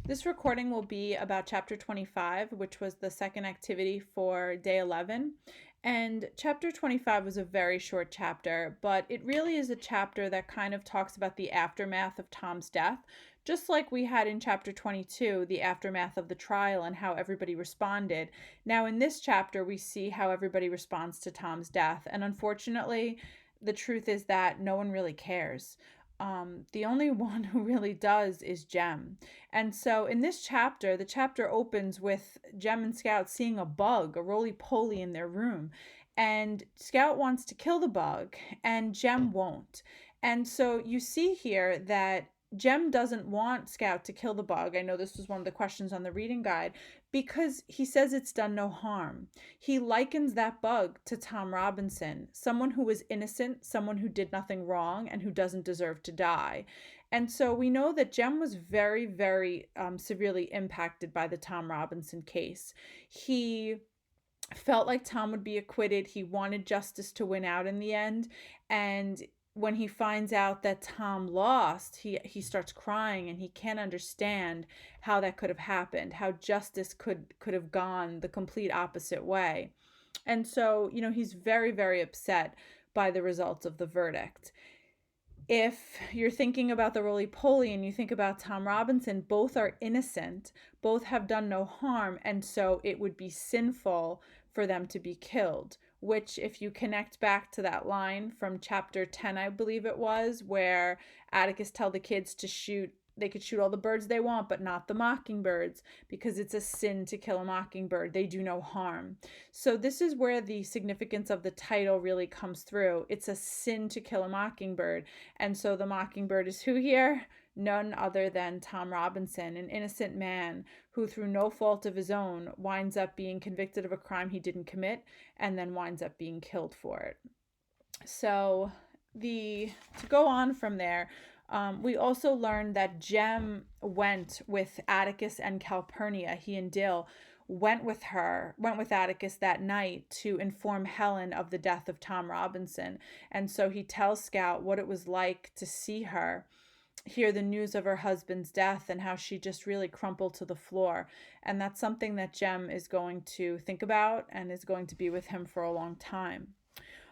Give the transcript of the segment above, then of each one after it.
This recording will be about chapter 25, which was the second activity for day 11. And chapter 25 was a very short chapter, but it really is a chapter that kind of talks about the aftermath of Tom's death, just like we had in chapter 22, the aftermath of the trial and how everybody responded. Now, in this chapter, we see how everybody responds to Tom's death. And unfortunately, the truth is that no one really cares. The only one who really does is Jem. And so in this chapter, the chapter opens with Jem and Scout seeing a bug, a roly-poly in their room. And Scout wants to kill the bug, and Jem won't. And so you see here that Jem doesn't want Scout to kill the bug. I know this was one of the questions on the reading guide, because he says it's done no harm. He likens that bug to Tom Robinson, someone who was innocent, someone who did nothing wrong, and who doesn't deserve to die. And so we know that Jem was very, very severely impacted by the Tom Robinson case. He felt like Tom would be acquitted. He wanted justice to win out in the end. And when he finds out that Tom lost, he starts crying, and he can't understand how that could have happened, how justice could have gone the complete opposite way. And so, he's very, very upset by the results of the verdict. If you're thinking about the roly-poly and you think about Tom Robinson, both are innocent, both have done no harm, and so it would be sinful for them to be killed, which, if you connect back to that line from chapter 10, I believe it was, where Atticus tell the kids to shoot, they could shoot all the birds they want, but not the mockingbirds, because it's a sin to kill a mockingbird. They do no harm. So this is where the significance of the title really comes through. It's a sin to kill a mockingbird. And so the mockingbird is who here? None other than Tom Robinson, an innocent man who, through no fault of his own, winds up being convicted of a crime he didn't commit and then winds up being killed for it. So to go on from there, we also learned that Jem went with Atticus and Calpurnia. He and Dill went with Atticus that night to inform Helen of the death of Tom Robinson. And so he tells Scout what it was like to see her, hear the news of her husband's death, and how she just really crumpled to the floor. And that's something that Jem is going to think about and is going to be with him for a long time.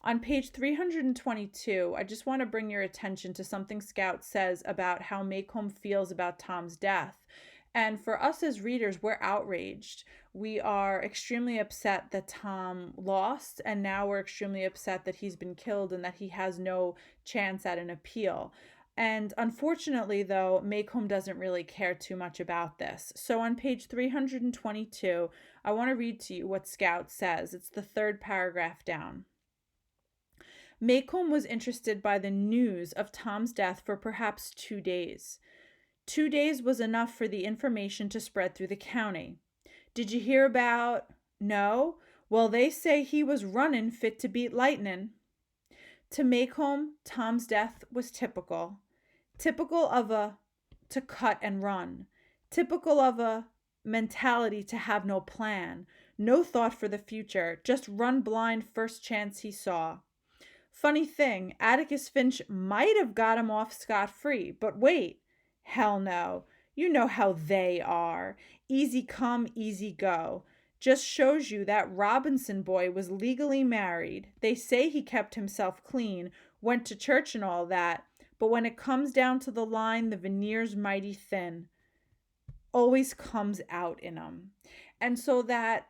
On page 322, I just want to bring your attention to something Scout says about how Maycomb feels about Tom's death. And for us as readers, we're outraged. We are extremely upset that Tom lost, and now we're extremely upset that he's been killed and that he has no chance at an appeal. And unfortunately, though, Maycomb doesn't really care too much about this. So on page 322, I want to read to you what Scout says. It's the third paragraph down. Maycomb was interested by the news of Tom's death for perhaps 2 days. 2 days was enough for the information to spread through the county. Did you hear about? No? Well, they say he was running fit to beat lightning. To Maycomb, Tom's death was typical. Typical of a to cut and run. Typical of a mentality to have no plan. No thought for the future. Just run blind first chance he saw. Funny thing, Atticus Finch might have got him off scot-free, but wait. Hell no. You know how they are. Easy come, easy go. Just shows you that Robinson boy was legally married. They say he kept himself clean, went to church and all that, but when it comes down to the line, the veneer's mighty thin. Always comes out in 'em. And so that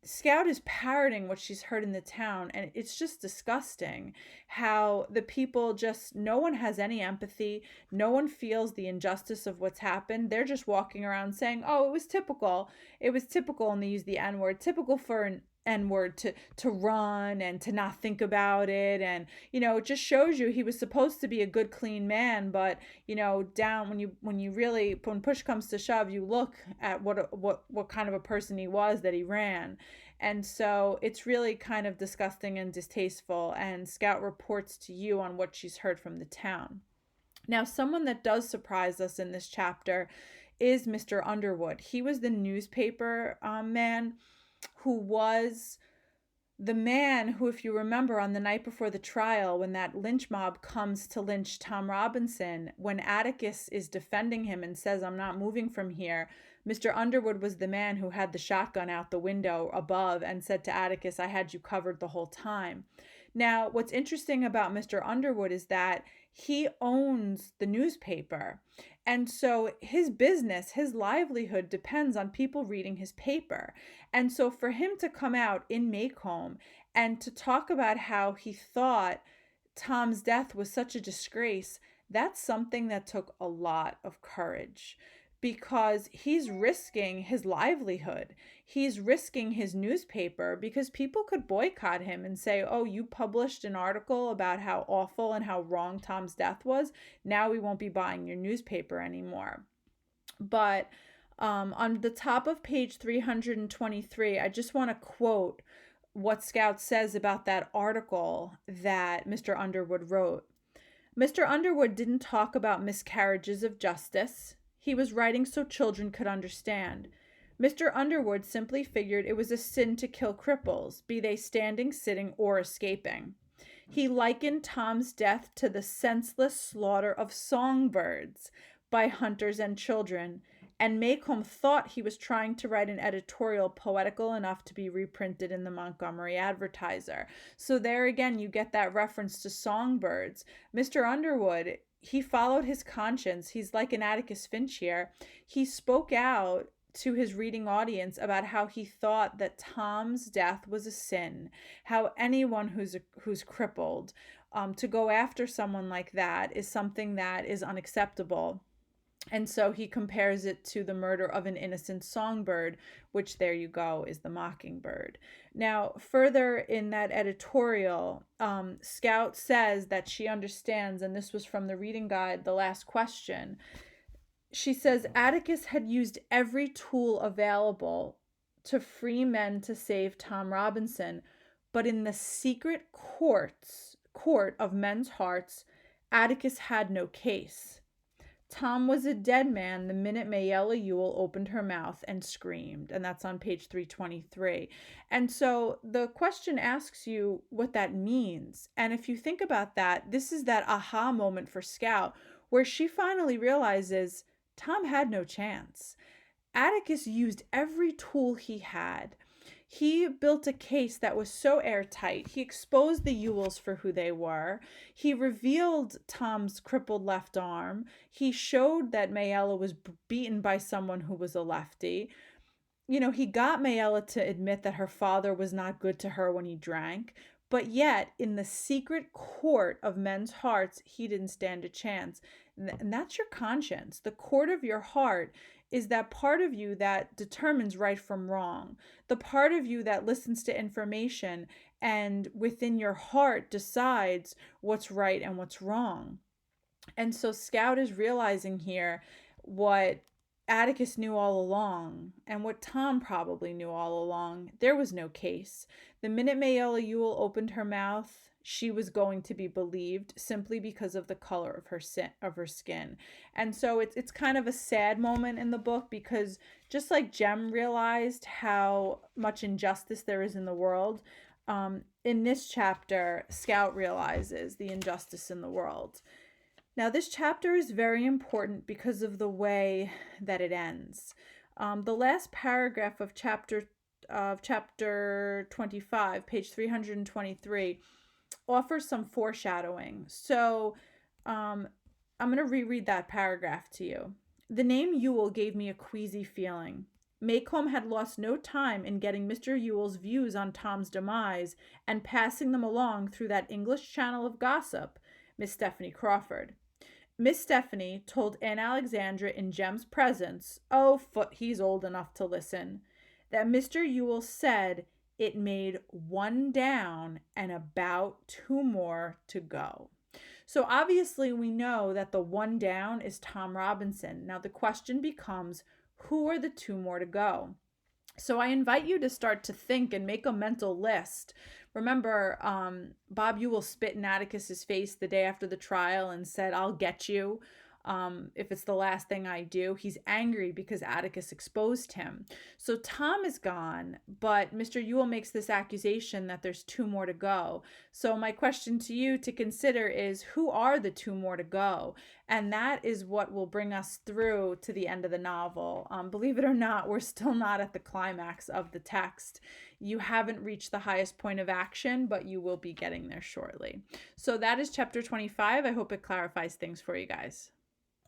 Scout is parroting what she's heard in the town, and it's just disgusting how the people no one has any empathy. No one feels the injustice of what's happened. They're just walking around saying, oh, it was typical. It was typical, and they use the N-word, typical for an N-word to run and to not think about it. And, it just shows you he was supposed to be a good, clean man, but, down when push comes to shove, you look at what kind of a person he was, that he ran. And so it's really kind of disgusting and distasteful. And Scout reports to you on what she's heard from the town. Now, someone that does surprise us in this chapter is Mr. Underwood. He was the newspaper man who was The man who, if you remember, on the night before the trial, when that lynch mob comes to lynch Tom Robinson, when Atticus is defending him and says, I'm not moving from here, Mr. Underwood was the man who had the shotgun out the window above and said to Atticus, I had you covered the whole time. Now, what's interesting about Mr. Underwood is that he owns the newspaper. And so his business, his livelihood depends on people reading his paper. And so for him to come out in Maycomb and to talk about how he thought Tom's death was such a disgrace, that's something that took a lot of courage, because he's risking his livelihood. He's risking his newspaper because people could boycott him and say, oh, you published an article about how awful and how wrong Tom's death was. Now we won't be buying your newspaper anymore. But on the top of page 323, I just want to quote what Scout says about that article that Mr. Underwood wrote. Mr. Underwood didn't talk about miscarriages of justice. He was writing so children could understand. Mr. Underwood simply figured it was a sin to kill cripples, be they standing, sitting, or escaping. He likened Tom's death to the senseless slaughter of songbirds by hunters and children, and Maycomb thought he was trying to write an editorial poetical enough to be reprinted in the Montgomery Advertiser. So there again, you get that reference to songbirds. Mr. Underwood, he followed his conscience. He's like an Atticus Finch here. He spoke out to his reading audience about how he thought that Tom's death was a sin, how anyone who's crippled, to go after someone like that is something that is unacceptable. And so he compares it to the murder of an innocent songbird, which, there you go, is the mockingbird. Now, further in that editorial, Scout says that she understands, and this was from the reading guide, the last question. She says, Atticus had used every tool available to free men to save Tom Robinson, but in the secret court of men's hearts, Atticus had no case. Tom was a dead man the minute Mayella Ewell opened her mouth and screamed. And that's on page 323. And so the question asks you what that means. And if you think about that, this is that aha moment for Scout, where she finally realizes Tom had no chance. Atticus used every tool he had. He built a case that was so airtight. He exposed the Ewells for who they were. He revealed Tom's crippled left arm. He showed that Mayella was beaten by someone who was a lefty. You know, he got Mayella to admit that her father was not good to her when he drank. But yet, in the secret court of men's hearts, he didn't stand a chance. And that's your conscience. The court of your heart is that part of you that determines right from wrong, the part of you that listens to information and within your heart decides what's right and what's wrong. And so Scout is realizing here what Atticus knew all along, and what Tom probably knew all along. There was no case. The minute Mayella Ewell opened her mouth, she was going to be believed simply because of the color of her skin. And so it's kind of a sad moment in the book, because just like Jem realized how much injustice there is in the world, in this chapter, Scout realizes the injustice in the world. Now, this chapter is very important because of the way that it ends. The last paragraph of chapter 25, page 323, offers some foreshadowing. So I'm going to reread that paragraph to you. The name Ewell gave me a queasy feeling. Maycomb had lost no time in getting Mr. Ewell's views on Tom's demise and passing them along through that English channel of gossip, Miss Stephanie Crawford. Miss Stephanie told Aunt Alexandra in Jem's presence, oh, he's old enough to listen, that Mr. Ewell said it made one down and about two more to go. So obviously we know that the one down is Tom Robinson. Now the question becomes, who are the two more to go? So I invite you to start to think and make a mental list. Remember, Bob Ewell spit in Atticus's face the day after the trial and said, I'll get you. if it's the last thing I do. He's angry because Atticus exposed him. So Tom is gone, but Mr. Yule makes this accusation that there's two more to go. So my question to you to consider is, who are the two more to go? And that is what will bring us through to the end of the novel. Believe it or not, we're still not at the climax of the text. You haven't reached the highest point of action, but you will be getting there shortly. So that is chapter 25. I hope it clarifies things for you guys.